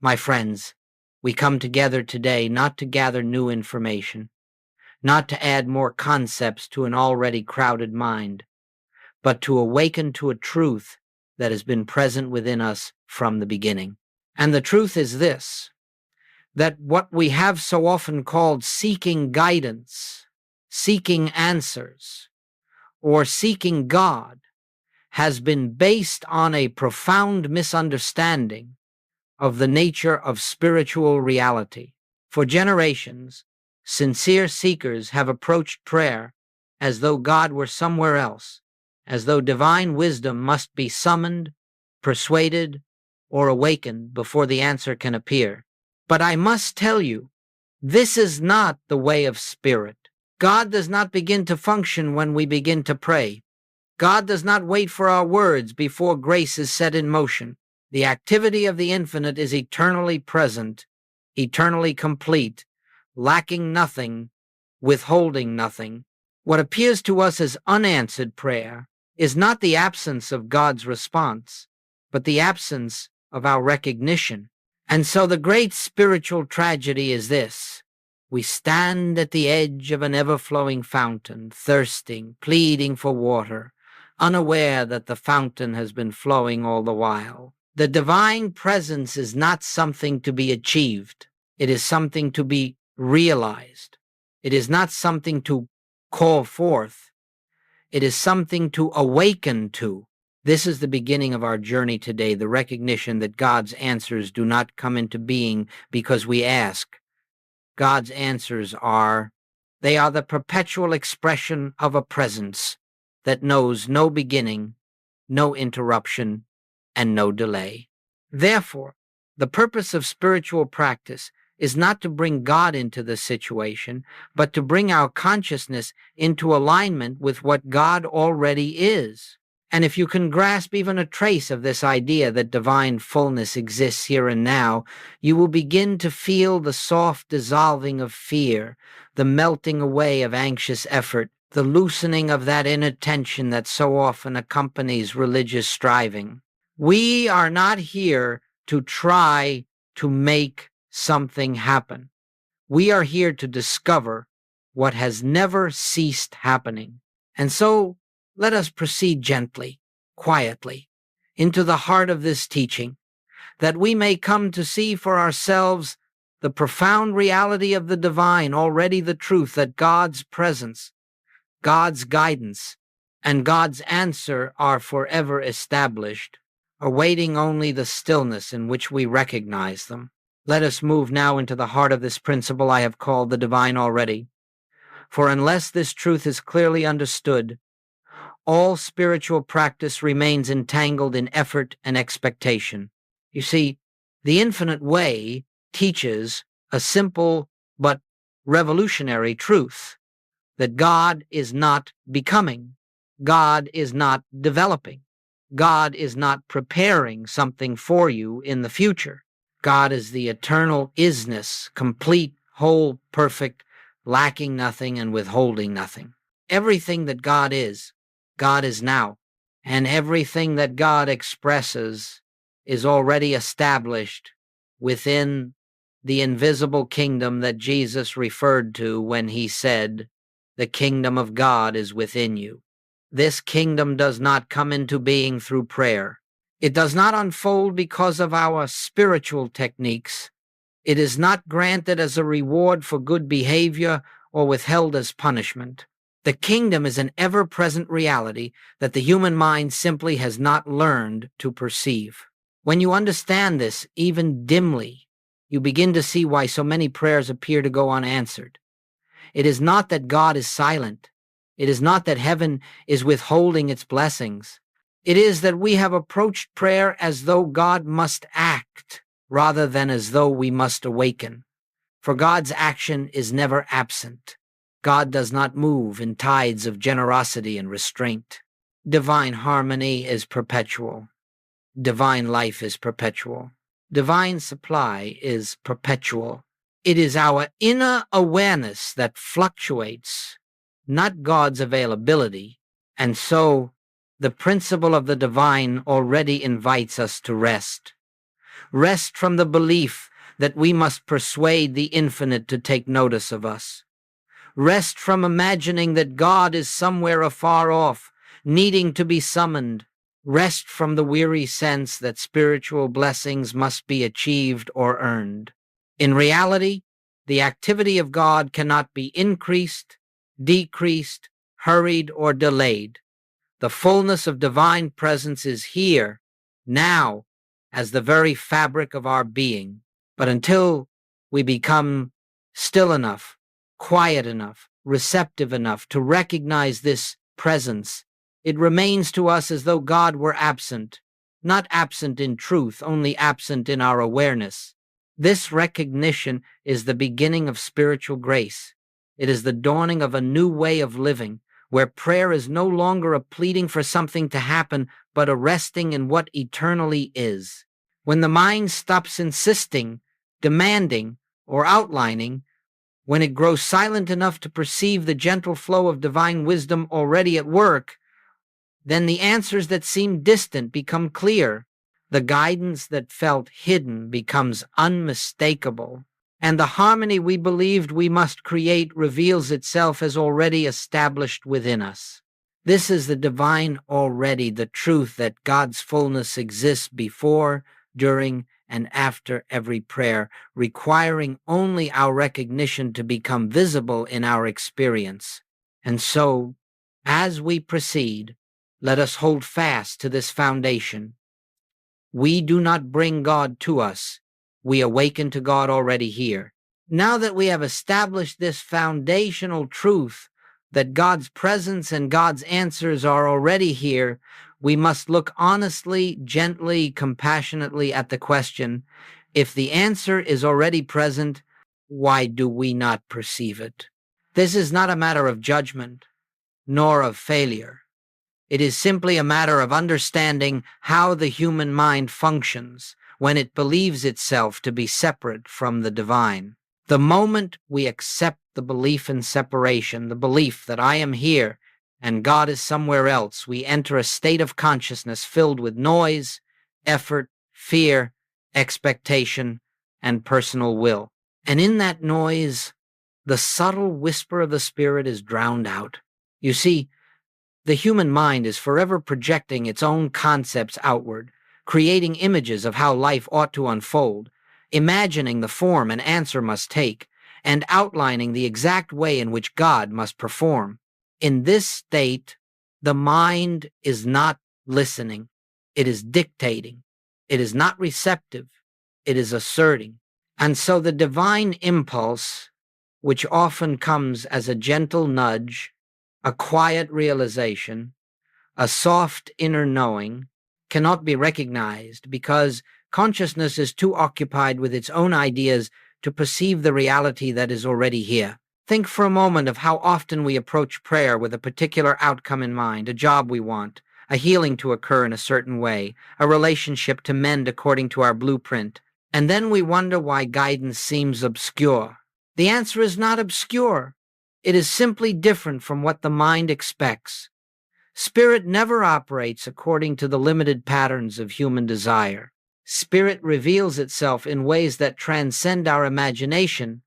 My friends, we come together today not to gather new information, not to add more concepts to an already crowded mind, but to awaken to a truth that has been present within us from the beginning. And the truth is this, that what we have so often called seeking guidance, seeking answers, or seeking God has been based on a profound misunderstanding of the nature of spiritual reality. For generations, sincere seekers have approached prayer as though God were somewhere else, as though divine wisdom must be summoned, persuaded, or awakened before the answer can appear. But I must tell you, this is not the way of spirit. God does not begin to function when we begin to pray. God does not wait for our words before grace is set in motion. The activity of the infinite is eternally present, eternally complete, lacking nothing, withholding nothing. What appears to us as unanswered prayer is not the absence of God's response, but the absence of our recognition. And so the great spiritual tragedy is this. We stand at the edge of an ever-flowing fountain, thirsting, pleading for water, unaware that the fountain has been flowing all the while. The divine presence is not something to be achieved. It is something to be realized. It is not something to call forth. It is something to awaken to. This is the beginning of our journey today, the recognition that God's answers do not come into being because we ask. God's answers they are the perpetual expression of a presence that knows no beginning, no interruption, and no delay. Therefore, the purpose of spiritual practice is not to bring God into the situation, but to bring our consciousness into alignment with what God already is. And if you can grasp even a trace of this idea that divine fullness exists here and now, you will begin to feel the soft dissolving of fear, the melting away of anxious effort, the loosening of that inner tension that so often accompanies religious striving. We are not here to try to make something happen. We are here to discover what has never ceased happening. And so let us proceed gently, quietly, into the heart of this teaching, that we may come to see for ourselves the profound reality of the divine, already the truth that God's presence, God's guidance, and God's answer are forever established, awaiting only the stillness in which we recognize them. Let us move now into the heart of this principle I have called the divine already. For unless this truth is clearly understood, all spiritual practice remains entangled in effort and expectation. You see, the infinite way teaches a simple but revolutionary truth, that God is not becoming, God is not developing, God is not preparing something for you in the future. God is the eternal isness, complete, whole, perfect, lacking nothing and withholding nothing. Everything that God is now, and everything that God expresses is already established within the invisible kingdom that Jesus referred to when he said, "The kingdom of God is within you." This kingdom does not come into being through prayer. It does not unfold because of our spiritual techniques. It is not granted as a reward for good behavior or withheld as punishment. The kingdom is an ever-present reality that the human mind simply has not learned to perceive. When you understand this, even dimly, you begin to see why so many prayers appear to go unanswered. It is not that God is silent. It is not that heaven is withholding its blessings. It is that we have approached prayer as though God must act, rather than as though we must awaken. For God's action is never absent. God does not move in tides of generosity and restraint. Divine harmony is perpetual. Divine life is perpetual. Divine supply is perpetual. It is our inner awareness that fluctuates, not God's availability, and so the principle of the divine already invites us to rest. Rest from the belief that we must persuade the infinite to take notice of us. Rest from imagining that God is somewhere afar off, needing to be summoned. Rest from the weary sense that spiritual blessings must be achieved or earned. In reality, the activity of God cannot be increased, decreased, hurried, or delayed. The fullness of divine presence is here, now, as the very fabric of our being. But until we become still enough, quiet enough, receptive enough to recognize this presence, it remains to us as though God were absent, not absent in truth, only absent in our awareness. This recognition is the beginning of spiritual grace. It is the dawning of a new way of living, where prayer is no longer a pleading for something to happen, but a resting in what eternally is. When the mind stops insisting, demanding, or outlining, when it grows silent enough to perceive the gentle flow of divine wisdom already at work, then the answers that seem distant become clear. The guidance that felt hidden becomes unmistakable, and the harmony we believed we must create reveals itself as already established within us. This is the divine already, the truth that God's fullness exists before, during, and after every prayer, requiring only our recognition to become visible in our experience. And so, as we proceed, let us hold fast to this foundation. We do not bring God to us. We awaken to God already here. Now that we have established this foundational truth that God's presence and God's answers are already here, we must look honestly, gently, compassionately at the question, if the answer is already present, why do we not perceive it? This is not a matter of judgment, nor of failure. It is simply a matter of understanding how the human mind functions when it believes itself to be separate from the divine. The moment we accept the belief in separation, the belief that I am here and God is somewhere else, we enter a state of consciousness filled with noise, effort, fear, expectation, and personal will. And in that noise, the subtle whisper of the Spirit is drowned out. You see, the human mind is forever projecting its own concepts outward, creating images of how life ought to unfold, imagining the form an answer must take, and outlining the exact way in which God must perform. In this state, the mind is not listening. It is dictating. It is not receptive. It is asserting. And so the divine impulse, which often comes as a gentle nudge, a quiet realization, a soft inner knowing, cannot be recognized because consciousness is too occupied with its own ideas to perceive the reality that is already here. Think for a moment of how often we approach prayer with a particular outcome in mind, a job we want, a healing to occur in a certain way, a relationship to mend according to our blueprint, and then we wonder why guidance seems obscure. The answer is not obscure. It is simply different from what the mind expects. Spirit never operates according to the limited patterns of human desire. Spirit reveals itself in ways that transcend our imagination,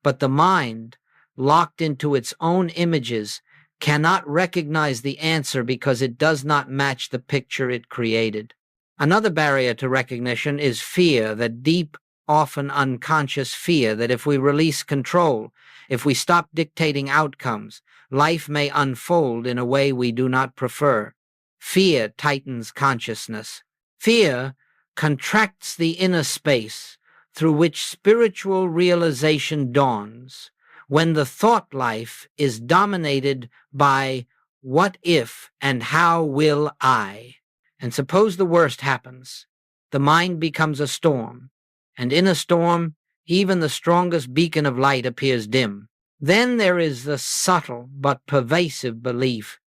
but the mind, locked into its own images, cannot recognize the answer because it does not match the picture it created. Another barrier to recognition is fear, that deep, often unconscious fear that if we release control, if we stop dictating outcomes, life may unfold in a way we do not prefer. Fear tightens consciousness. Fear contracts the inner space through which spiritual realization dawns, when the thought life is dominated by what if and how will I. And suppose the worst happens. The mind becomes a storm, and in a storm, even the strongest beacon of light appears dim. Then there is the subtle but pervasive belief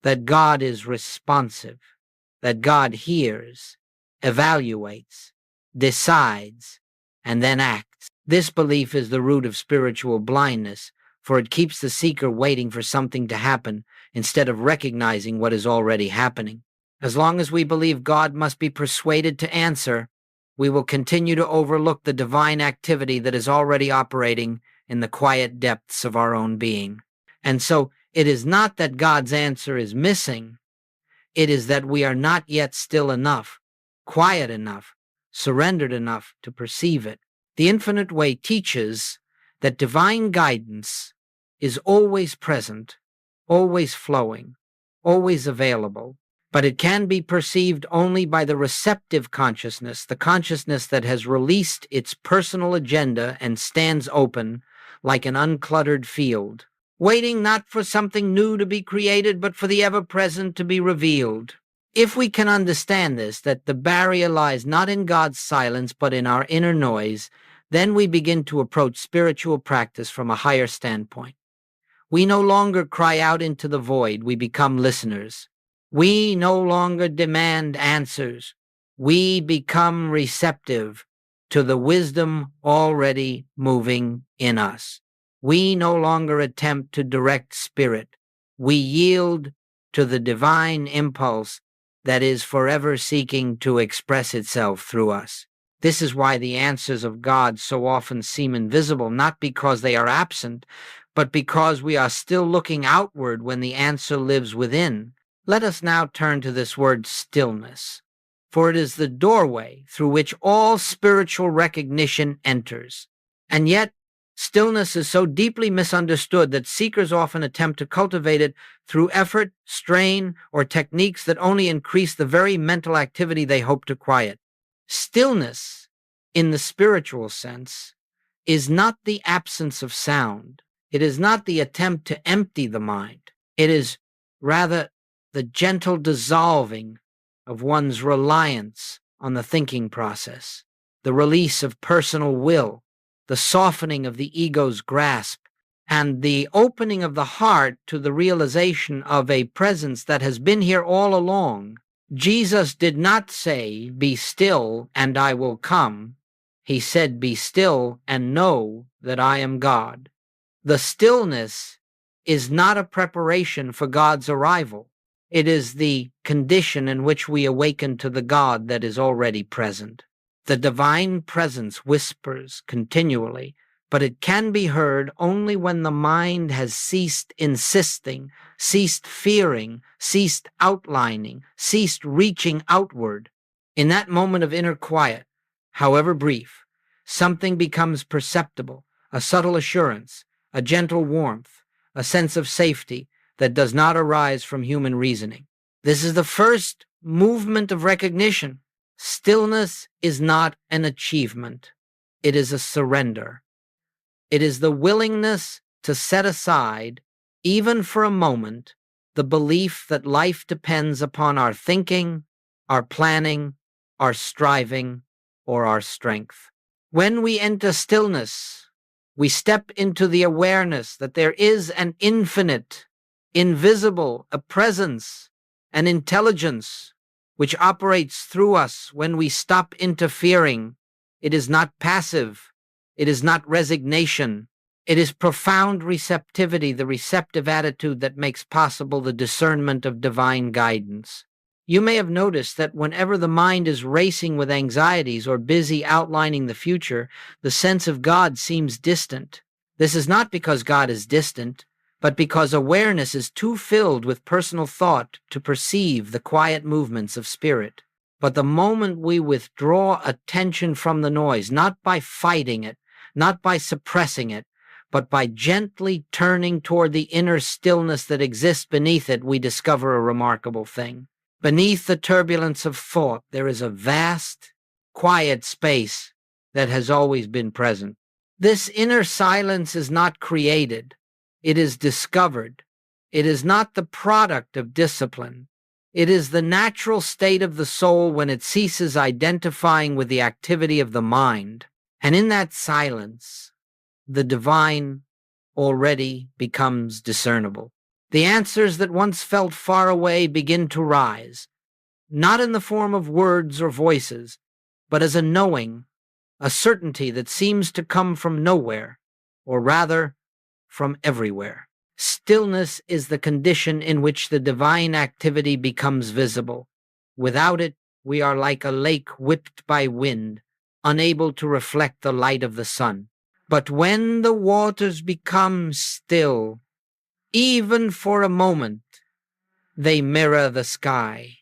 that God is responsive, that God hears, evaluates, decides, and then acts. This belief is the root of spiritual blindness, for it keeps the seeker waiting for something to happen instead of recognizing what is already happening. As long as we believe God must be persuaded to answer, we will continue to overlook the divine activity that is already operating in the quiet depths of our own being. And so it is not that God's answer is missing, it is that we are not yet still enough, quiet enough, surrendered enough to perceive it. The Infinite Way teaches that divine guidance is always present, always flowing, always available, but it can be perceived only by the receptive consciousness, the consciousness that has released its personal agenda and stands open like an uncluttered field, waiting not for something new to be created, but for the ever-present to be revealed. If we can understand this, that the barrier lies not in God's silence, but in our inner noise, then we begin to approach spiritual practice from a higher standpoint. We no longer cry out into the void, we become listeners. We no longer demand answers. We become receptive to the wisdom already moving in us. We no longer attempt to direct spirit. We yield to the divine impulse that is forever seeking to express itself through us. This is why the answers of God so often seem invisible, not because they are absent, but because we are still looking outward when the answer lives within. Let us now turn to this word stillness, for it is the doorway through which all spiritual recognition enters. And yet, stillness is so deeply misunderstood that seekers often attempt to cultivate it through effort, strain, or techniques that only increase the very mental activity they hope to quiet. Stillness, in the spiritual sense, is not the absence of sound. It is not the attempt to empty the mind. It is rather the gentle dissolving of one's reliance on the thinking process, the release of personal will, the softening of the ego's grasp, and the opening of the heart to the realization of a presence that has been here all along. Jesus did not say, "Be still and I will come." He said, "Be still and know that I am God." The stillness is not a preparation for God's arrival. It is the condition in which we awaken to the God that is already present. The divine presence whispers continually, but it can be heard only when the mind has ceased insisting, ceased fearing, ceased outlining, ceased reaching outward. In that moment of inner quiet, however brief, something becomes perceptible, a subtle assurance, a gentle warmth, a sense of safety that does not arise from human reasoning. This is the first movement of recognition. Stillness is not an achievement. It is a surrender. It is the willingness to set aside, even for a moment, the belief that life depends upon our thinking, our planning, our striving, or our strength. When we enter stillness, we step into the awareness that there is an infinite, invisible, a presence, an intelligence which operates through us when we stop interfering. It is not passive. It is not resignation. It is profound receptivity, the receptive attitude that makes possible the discernment of divine guidance. You may have noticed that whenever the mind is racing with anxieties or busy outlining the future, the sense of God seems distant. This is not because God is distant, but because awareness is too filled with personal thought to perceive the quiet movements of spirit. But the moment we withdraw attention from the noise, not by fighting it, not by suppressing it, but by gently turning toward the inner stillness that exists beneath it, we discover a remarkable thing. Beneath the turbulence of thought, there is a vast, quiet space that has always been present. This inner silence is not created. It is discovered. It is not the product of discipline. It is the natural state of the soul when it ceases identifying with the activity of the mind. And in that silence, the divine already becomes discernible. The answers that once felt far away begin to rise, not in the form of words or voices, but as a knowing, a certainty that seems to come from nowhere, or rather, from everywhere. Stillness is the condition in which the divine activity becomes visible. Without it, we are like a lake whipped by wind, unable to reflect the light of the sun. But when the waters become still, even for a moment, they mirror the sky.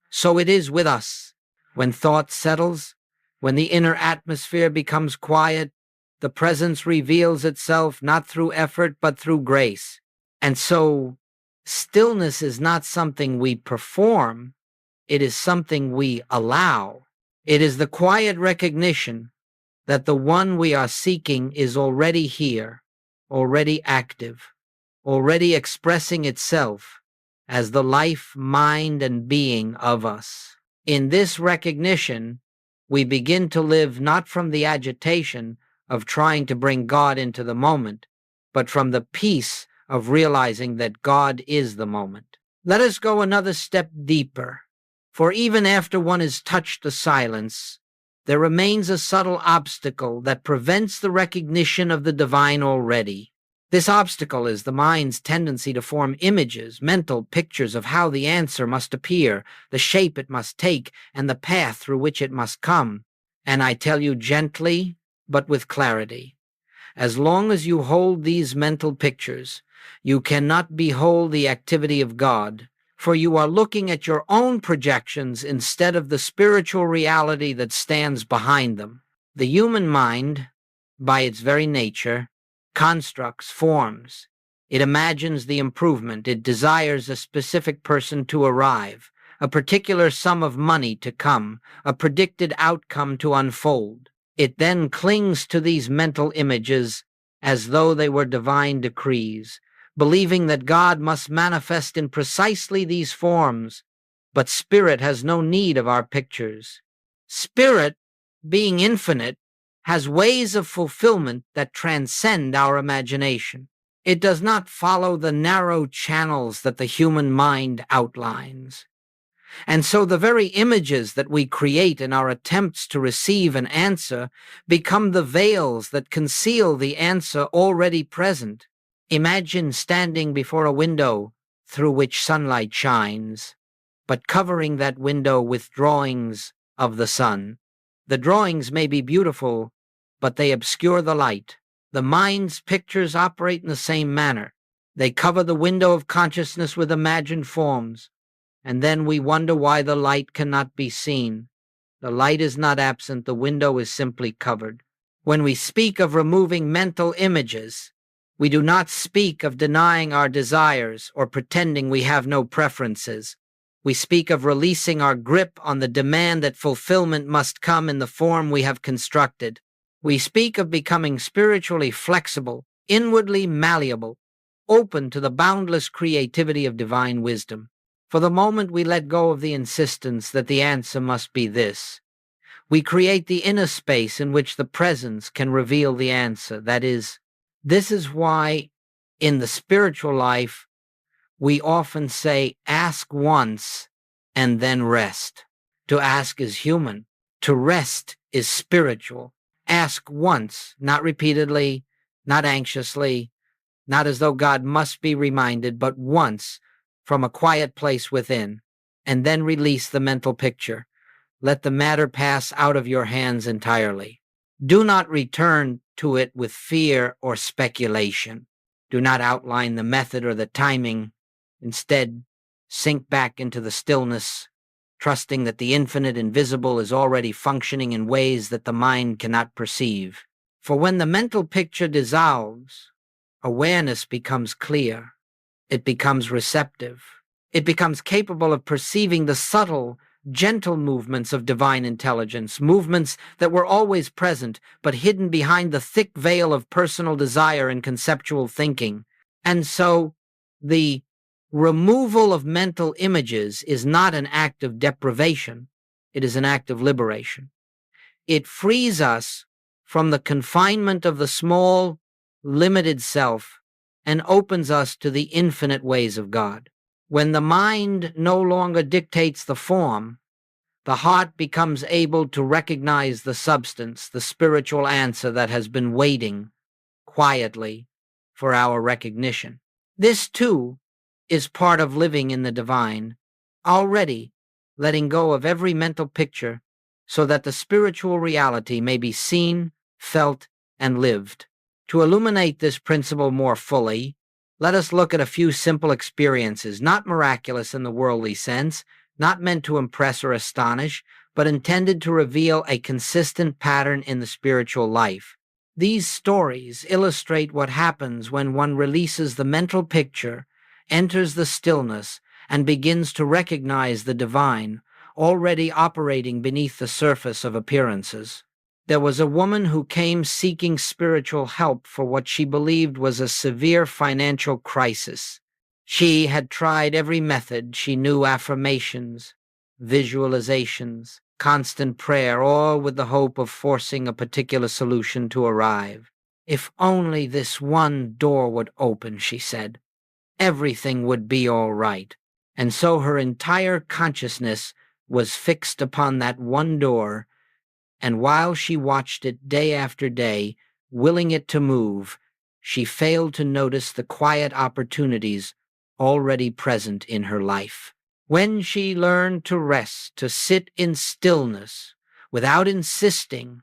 So it is with us. When thought settles, when the inner atmosphere becomes quiet, the presence reveals itself not through effort but through grace. And so, stillness is not something we perform, it is something we allow. It is the quiet recognition that the one we are seeking is already here, already active, already expressing itself as the life, mind, and being of us. In this recognition, we begin to live not from the agitation of trying to bring God into the moment, but from the peace of realizing that God is the moment. Let us go another step deeper, for even after one has touched the silence, there remains a subtle obstacle that prevents the recognition of the divine already. This obstacle is the mind's tendency to form images, mental pictures of how the answer must appear, the shape it must take, and the path through which it must come. And I tell you gently, but with clarity, as long as you hold these mental pictures, you cannot behold the activity of God, for you are looking at your own projections instead of the spiritual reality that stands behind them. The human mind, by its very nature, constructs, forms. It imagines the improvement. It desires a specific person to arrive, a particular sum of money to come, a predicted outcome to unfold. It then clings to these mental images as though they were divine decrees, believing that God must manifest in precisely these forms. But Spirit has no need of our pictures. Spirit, being infinite, has ways of fulfillment that transcend our imagination. It does not follow the narrow channels that the human mind outlines. And so the very images that we create in our attempts to receive an answer become the veils that conceal the answer already present. Imagine standing before a window through which sunlight shines, but covering that window with drawings of the sun. The drawings may be beautiful, but they obscure the light. The mind's pictures operate in the same manner. They cover the window of consciousness with imagined forms, and then we wonder why the light cannot be seen. The light is not absent, the window is simply covered. When we speak of removing mental images, we do not speak of denying our desires or pretending we have no preferences. We speak of releasing our grip on the demand that fulfillment must come in the form we have constructed. We speak of becoming spiritually flexible, inwardly malleable, open to the boundless creativity of divine wisdom. For the moment we let go of the insistence that the answer must be this. We create the inner space in which the presence can reveal the answer. That is, this is why in the spiritual life we often say, ask once and then rest. To ask is human. To rest is spiritual. Ask once, not repeatedly, not anxiously, not as though God must be reminded, but once from a quiet place within, and then release the mental picture. Let the matter pass out of your hands entirely. Do not return to it with fear or speculation. Do not outline the method or the timing. Instead, sink back into the stillness, trusting that the infinite invisible is already functioning in ways that the mind cannot perceive. For when the mental picture dissolves, awareness becomes clear. It becomes receptive. It becomes capable of perceiving the subtle, gentle movements of divine intelligence, movements that were always present but hidden behind the thick veil of personal desire and conceptual thinking. And so, the removal of mental images is not an act of deprivation, it is an act of liberation. It frees us from the confinement of the small, limited self and opens us to the infinite ways of God. When the mind no longer dictates the form, the heart becomes able to recognize the substance, the spiritual answer that has been waiting quietly for our recognition. This, too, is part of living in the divine, already letting go of every mental picture so that the spiritual reality may be seen, felt, and lived. To illuminate this principle more fully, let us look at a few simple experiences, not miraculous in the worldly sense, not meant to impress or astonish, but intended to reveal a consistent pattern in the spiritual life. These stories illustrate what happens when one releases the mental picture, enters the stillness, and begins to recognize the divine, already operating beneath the surface of appearances. There was a woman who came seeking spiritual help for what she believed was a severe financial crisis. She had tried every method she knew: affirmations, visualizations, constant prayer, all with the hope of forcing a particular solution to arrive. If only this one door would open, she said, everything would be all right. And so her entire consciousness was fixed upon that one door, and while she watched it day after day, willing it to move, she failed to notice the quiet opportunities already present in her life. When she learned to rest, to sit in stillness, without insisting,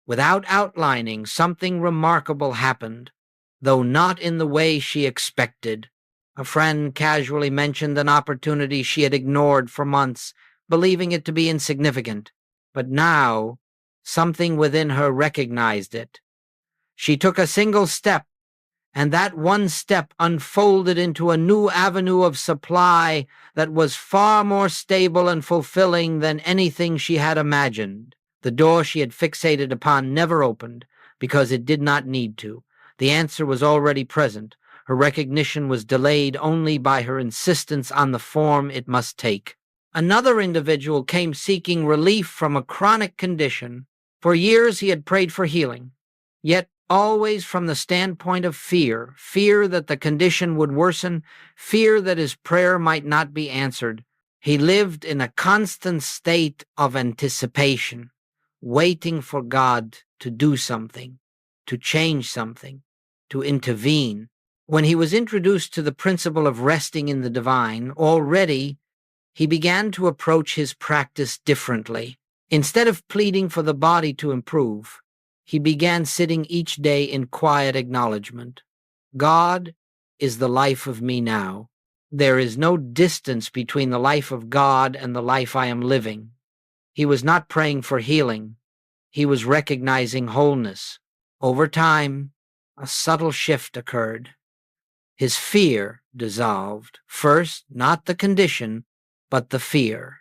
without outlining, something remarkable happened, though not in the way she expected. A friend casually mentioned an opportunity she had ignored for months, believing it to be insignificant. But now, something within her recognized it. She took a single step, and that one step unfolded into a new avenue of supply that was far more stable and fulfilling than anything she had imagined. The door she had fixated upon never opened, because it did not need to. The answer was already present. Her recognition was delayed only by her insistence on the form it must take. Another individual came seeking relief from a chronic condition. For years he had prayed for healing, yet always from the standpoint of fear that the condition would worsen, fear that his prayer might not be answered. He lived in a constant state of anticipation, waiting for God to do something, to change something, to intervene. When he was introduced to the principle of resting in the divine, already he began to approach his practice differently. Instead of pleading for the body to improve, he began sitting each day in quiet acknowledgement. God is the life of me now. There is no distance between the life of God and the life I am living. He was not praying for healing. He was recognizing wholeness. Over time, a subtle shift occurred. His fear dissolved. First, not the condition, but the fear.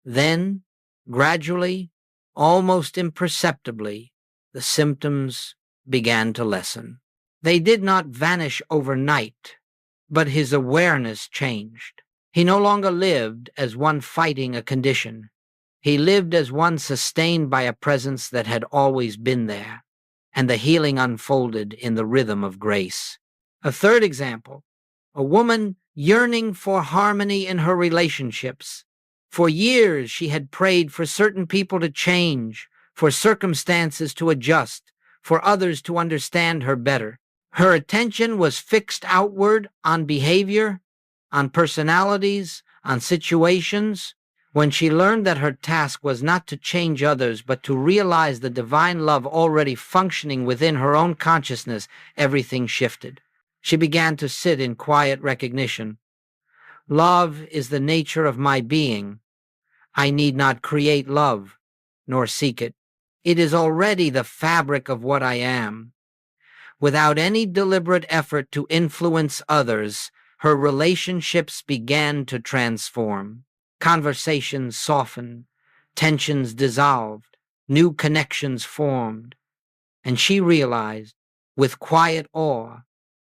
Then, gradually, almost imperceptibly, the symptoms began to lessen. They did not vanish overnight, but his awareness changed. He no longer lived as one fighting a condition. He lived as one sustained by a presence that had always been there, and the healing unfolded in the rhythm of grace. A third example, a woman yearning for harmony in her relationships. For years she had prayed for certain people to change, for circumstances to adjust, for others to understand her better. Her attention was fixed outward on behavior, on personalities, on situations. When she learned that her task was not to change others, but to realize the divine love already functioning within her own consciousness, everything shifted. She began to sit in quiet recognition. Love is the nature of my being. I need not create love, nor seek it. It is already the fabric of what I am. Without any deliberate effort to influence others, her relationships began to transform. Conversations softened, tensions dissolved, new connections formed, and she realized, with quiet awe,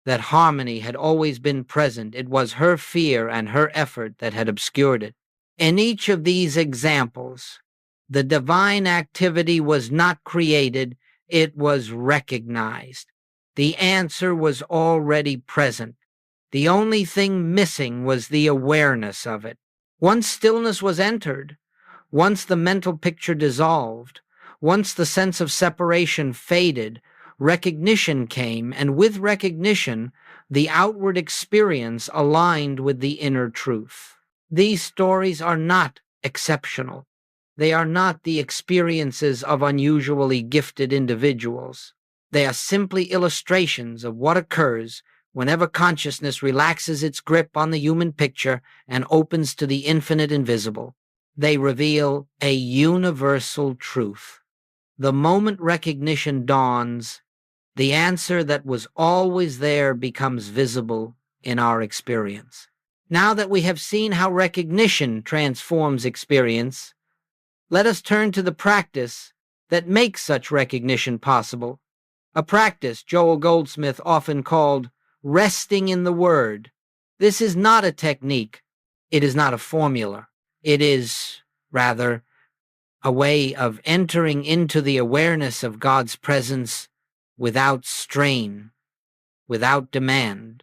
that harmony had always been present. It was her fear and her effort that had obscured it. In each of these examples, the divine activity was not created, it was recognized. The answer was already present. The only thing missing was the awareness of it. Once stillness was entered, once the mental picture dissolved, once the sense of separation faded, recognition came, and with recognition, the outward experience aligned with the inner truth. These stories are not exceptional. They are not the experiences of unusually gifted individuals. They are simply illustrations of what occurs whenever consciousness relaxes its grip on the human picture and opens to the infinite invisible. They reveal a universal truth. The moment recognition dawns, the answer that was always there becomes visible in our experience. Now that we have seen how recognition transforms experience, let us turn to the practice that makes such recognition possible, a practice Joel Goldsmith often called resting in the Word. This is not a technique. It is not a formula. It is, rather, a way of entering into the awareness of God's presence without strain, without demand,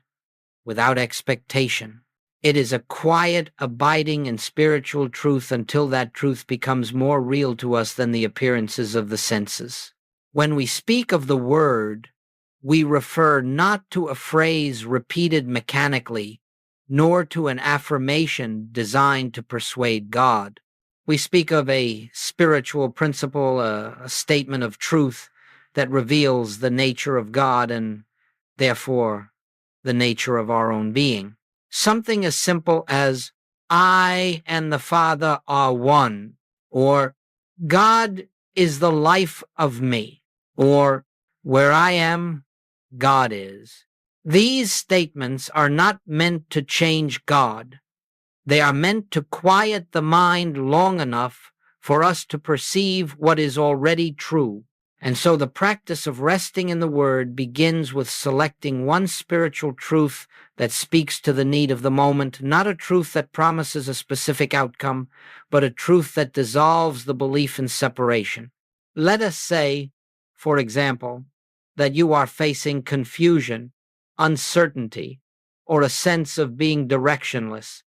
without expectation. It is a quiet, abiding in spiritual truth until that truth becomes more real to us than the appearances of the senses. When we speak of the Word, we refer not to a phrase repeated mechanically, nor to an affirmation designed to persuade God. We speak of a spiritual principle, a statement of truth that reveals the nature of God and, therefore, the nature of our own being. Something as simple as, I and the Father are one, or God is the life of me, or where I am, God is. These statements are not meant to change God. They are meant to quiet the mind long enough for us to perceive what is already true. And so the practice of resting in the Word begins with selecting one spiritual truth that speaks to the need of the moment, not a truth that promises a specific outcome, but a truth that dissolves the belief in separation. Let us say, for example, that you are facing confusion, uncertainty, or a sense of being directionless.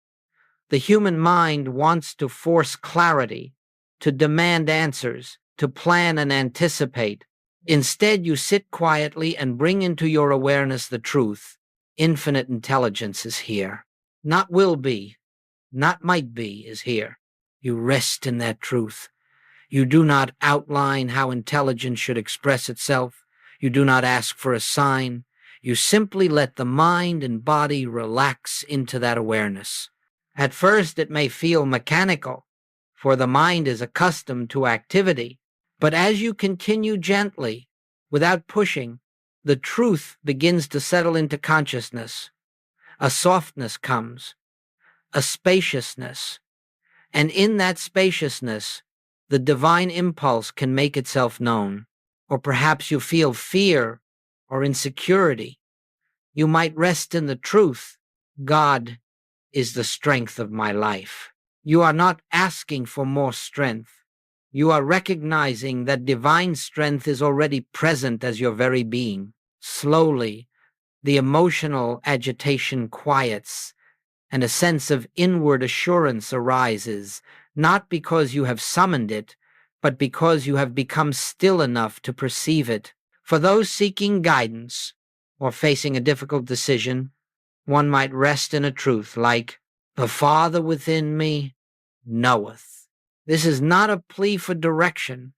The human mind wants to force clarity, to demand answers, to plan and anticipate. Instead, you sit quietly and bring into your awareness the truth. Infinite intelligence is here. Not will be, not might be is here. You rest in that truth. You do not outline how intelligence should express itself. You do not ask for a sign. You simply let the mind and body relax into that awareness. At first, it may feel mechanical, for the mind is accustomed to activity. But as you continue gently, without pushing, the truth begins to settle into consciousness. A softness comes, a spaciousness, and in that spaciousness, the divine impulse can make itself known. Or perhaps you feel fear or insecurity. You might rest in the truth. God is the strength of my life. You are not asking for more strength. You are recognizing that divine strength is already present as your very being. Slowly, the emotional agitation quiets, and a sense of inward assurance arises, not because you have summoned it, but because you have become still enough to perceive it. For those seeking guidance or facing a difficult decision, one might rest in a truth like, the Father within me knoweth. This is not a plea for direction.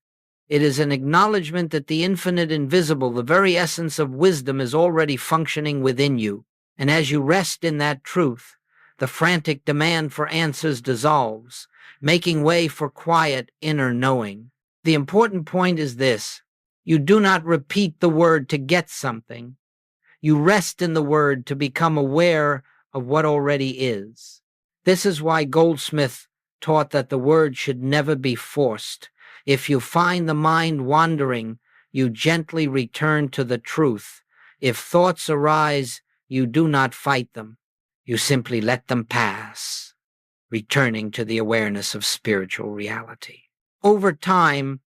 It is an acknowledgement that the infinite invisible, the very essence of wisdom, is already functioning within you. And as you rest in that truth, the frantic demand for answers dissolves, making way for quiet inner knowing. The important point is this: you do not repeat the word to get something. You rest in the word to become aware of what already is. This is why Goldsmith taught that the word should never be forced. If you find the mind wandering, you gently return to the truth. If thoughts arise, you do not fight them. You simply let them pass, returning to the awareness of spiritual reality. Over time,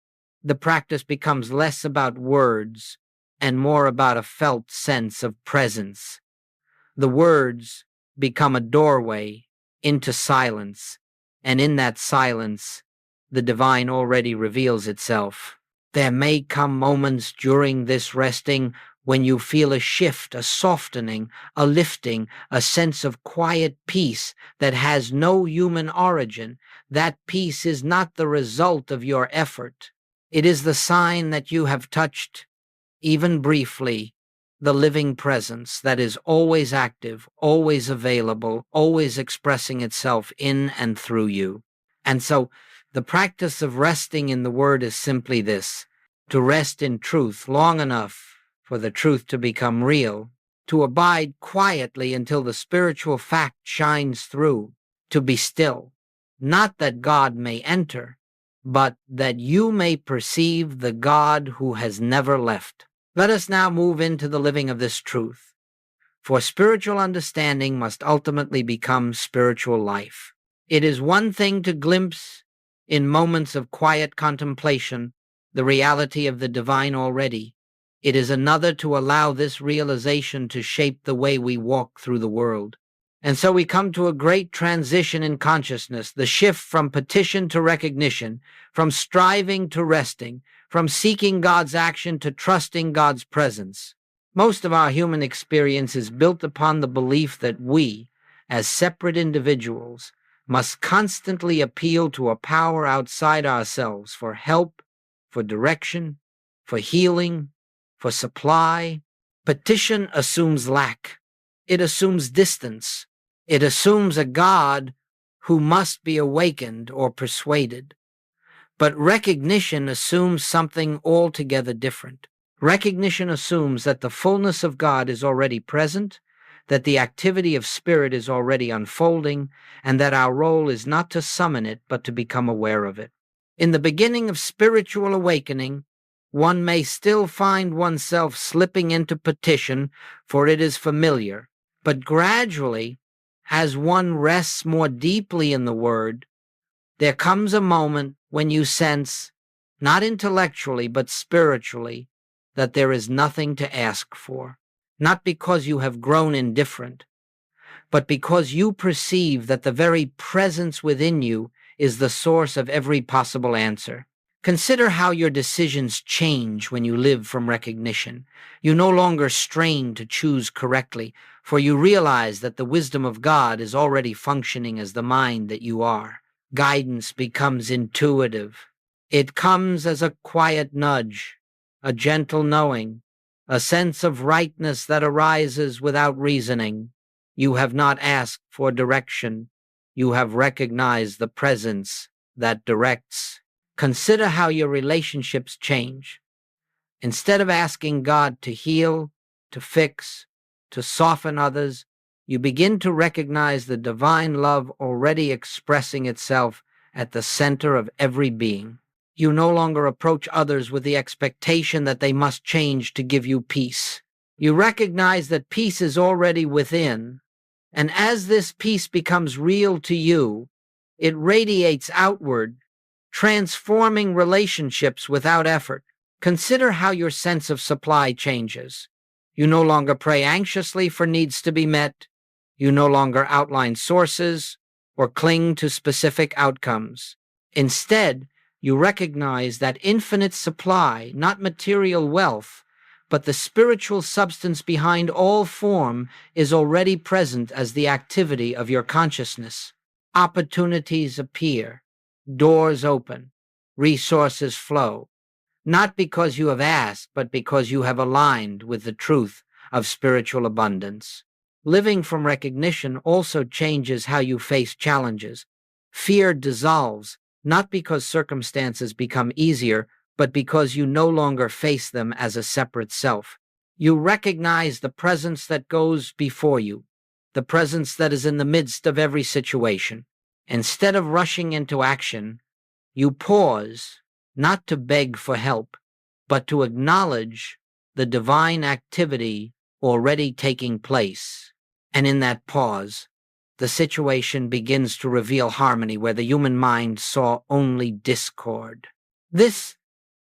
the practice becomes less about words and more about a felt sense of presence. The words become a doorway into silence, and in that silence, the divine already reveals itself. There may come moments during this resting when you feel a shift, a softening, a lifting, a sense of quiet peace that has no human origin. That peace is not the result of your effort. It is the sign that you have touched, even briefly, the living presence that is always active, always available, always expressing itself in and through you. And so the practice of resting in the Word is simply this: to rest in truth long enough for the truth to become real, to abide quietly until the spiritual fact shines through, to be still, not that God may enter, but that you may perceive the God who has never left. Let us now move into the living of this truth, for spiritual understanding must ultimately become spiritual life. It is one thing to glimpse, in moments of quiet contemplation, the reality of the divine already. It is another to allow this realization to shape the way we walk through the world. And so we come to a great transition in consciousness, the shift from petition to recognition, from striving to resting, from seeking God's action to trusting God's presence. Most of our human experience is built upon the belief that we, as separate individuals, must constantly appeal to a power outside ourselves for help, for direction, for healing, for supply. Petition assumes lack. It assumes distance. It assumes a God who must be awakened or persuaded. But recognition assumes something altogether different. Recognition assumes that the fullness of God is already present, that the activity of spirit is already unfolding, and that our role is not to summon it, but to become aware of it. In the beginning of spiritual awakening, one may still find oneself slipping into petition, for it is familiar. But gradually, as one rests more deeply in the Word, there comes a moment when you sense, not intellectually but spiritually, that there is nothing to ask for, not because you have grown indifferent, but because you perceive that the very presence within you is the source of every possible answer. Consider how your decisions change when you live from recognition. You no longer strain to choose correctly, for you realize that the wisdom of God is already functioning as the mind that you are. Guidance becomes intuitive. It comes as a quiet nudge, a gentle knowing, a sense of rightness that arises without reasoning. You have not asked for direction. You have recognized the presence that directs. Consider how your relationships change. Instead of asking God to heal, to fix, to soften others, you begin to recognize the divine love already expressing itself at the center of every being. You no longer approach others with the expectation that they must change to give you peace. You recognize that peace is already within, and as this peace becomes real to you, it radiates outward, transforming relationships without effort. Consider how your sense of supply changes. You no longer pray anxiously for needs to be met. You no longer outline sources or cling to specific outcomes. Instead, you recognize that infinite supply, not material wealth, but the spiritual substance behind all form, is already present as the activity of your consciousness. Opportunities appear. Doors open, resources flow, not because you have asked, but because you have aligned with the truth of spiritual abundance. Living from recognition also changes how you face challenges. Fear dissolves, not because circumstances become easier, but because you no longer face them as a separate self. You recognize the presence that goes before you, the presence that is in the midst of every situation. Instead of rushing into action, you pause, not to beg for help, but to acknowledge the divine activity already taking place. And in that pause, the situation begins to reveal harmony where the human mind saw only discord. This,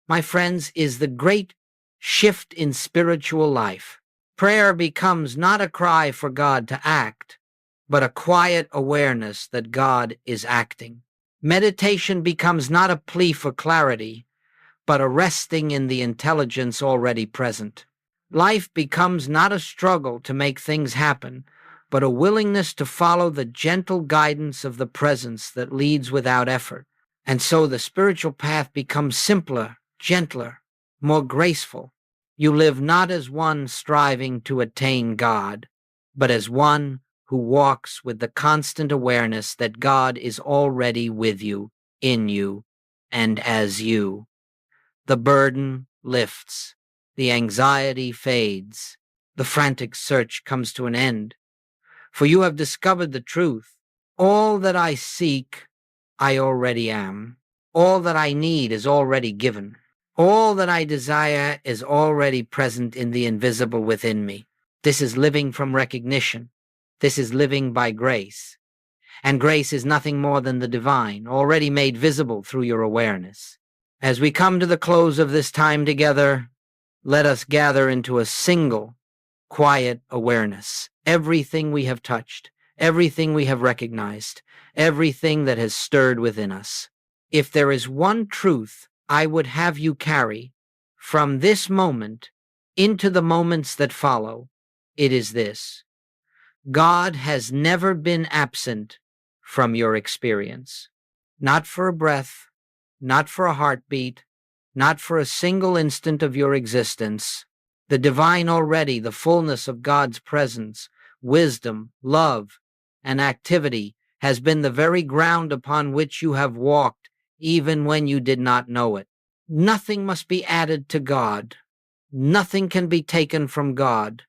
my friends, is the great shift in spiritual life. Prayer becomes not a cry for God to act, but a quiet awareness that God is acting. Meditation becomes not a plea for clarity, but a resting in the intelligence already present. Life becomes not a struggle to make things happen, but a willingness to follow the gentle guidance of the presence that leads without effort. And so the spiritual path becomes simpler, gentler, more graceful. You live not as one striving to attain God, but as one who walks with the constant awareness that God is already with you, in you, and as you. The burden lifts, the anxiety fades, the frantic search comes to an end, for you have discovered the truth. All that I seek, I already am. All that I need is already given. All that I desire is already present in the invisible within me. This is living from recognition. This is living by grace. And grace is nothing more than the divine, already made visible through your awareness. As we come to the close of this time together, let us gather into a single, quiet awareness. Everything we have touched, everything we have recognized, everything that has stirred within us. If there is one truth I would have you carry from this moment into the moments that follow, it is this: God has never been absent from your experience. Not for a breath, not for a heartbeat, not for a single instant of your existence. The divine already, the fullness of God's presence, wisdom, love, and activity has been the very ground upon which you have walked, even when you did not know it. Nothing must be added to God. Nothing can be taken from God,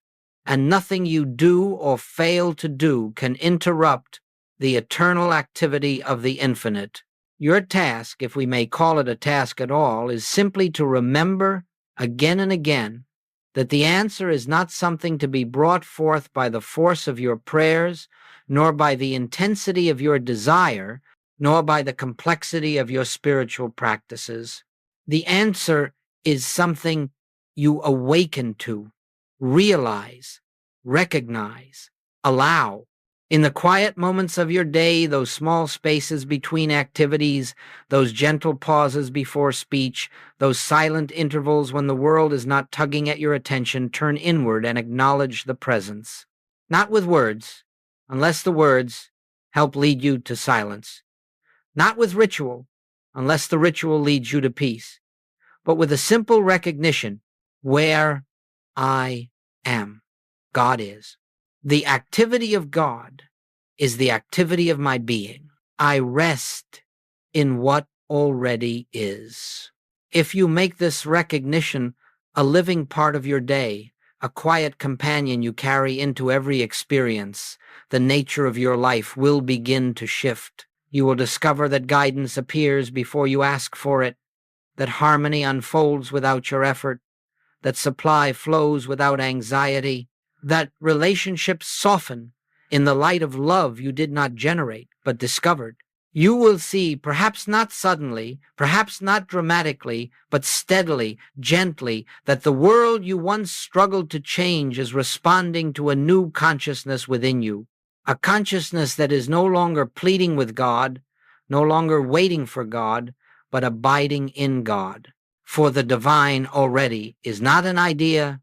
and nothing you do or fail to do can interrupt the eternal activity of the infinite. Your task, if we may call it a task at all, is simply to remember again and again that the answer is not something to be brought forth by the force of your prayers, nor by the intensity of your desire, nor by the complexity of your spiritual practices. The answer is something you awaken to, realize, recognize, allow. In the quiet moments of your day, those small spaces between activities, those gentle pauses before speech, those silent intervals when the world is not tugging at your attention, turn inward and acknowledge the presence. Not with words, unless the words help lead you to silence. Not with ritual, unless the ritual leads you to peace, but with a simple recognition: where I am, God is. The activity of God is the activity of my being. I rest in what already is. If you make this recognition a living part of your day, a quiet companion you carry into every experience, the nature of your life will begin to shift. You will discover that guidance appears before you ask for it, that harmony unfolds without your effort, that supply flows without anxiety, that relationships soften in the light of love you did not generate but discovered. You will see, perhaps not suddenly, perhaps not dramatically, but steadily, gently, that the world you once struggled to change is responding to a new consciousness within you, a consciousness that is no longer pleading with God, no longer waiting for God, but abiding in God. For the divine already is not an idea,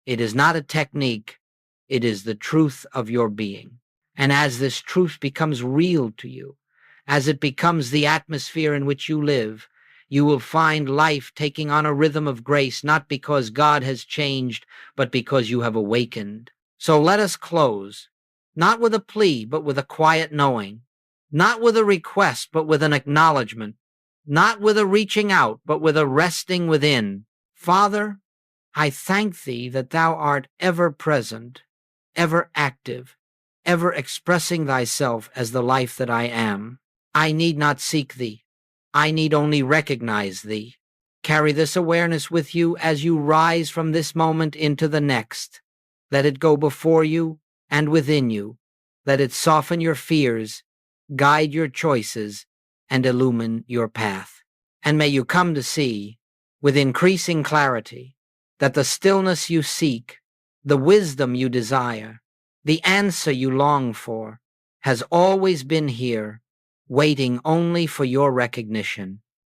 it is not a technique, it is the truth of your being. And as this truth becomes real to you, as it becomes the atmosphere in which you live, you will find life taking on a rhythm of grace, not because God has changed, but because you have awakened. So let us close, not with a plea, but with a quiet knowing, not with a request, but with an acknowledgement, not with a reaching out, but with a resting within. Father, I thank thee that thou art ever present, ever active, ever expressing thyself as the life that I am. I need not seek thee. I need only recognize thee. Carry this awareness with you as you rise from this moment into the next. Let it go before you and within you. Let it soften your fears, guide your choices, and illumine your path. And may you come to see, with increasing clarity, that the stillness you seek, the wisdom you desire, the answer you long for, has always been here, waiting only for your recognition.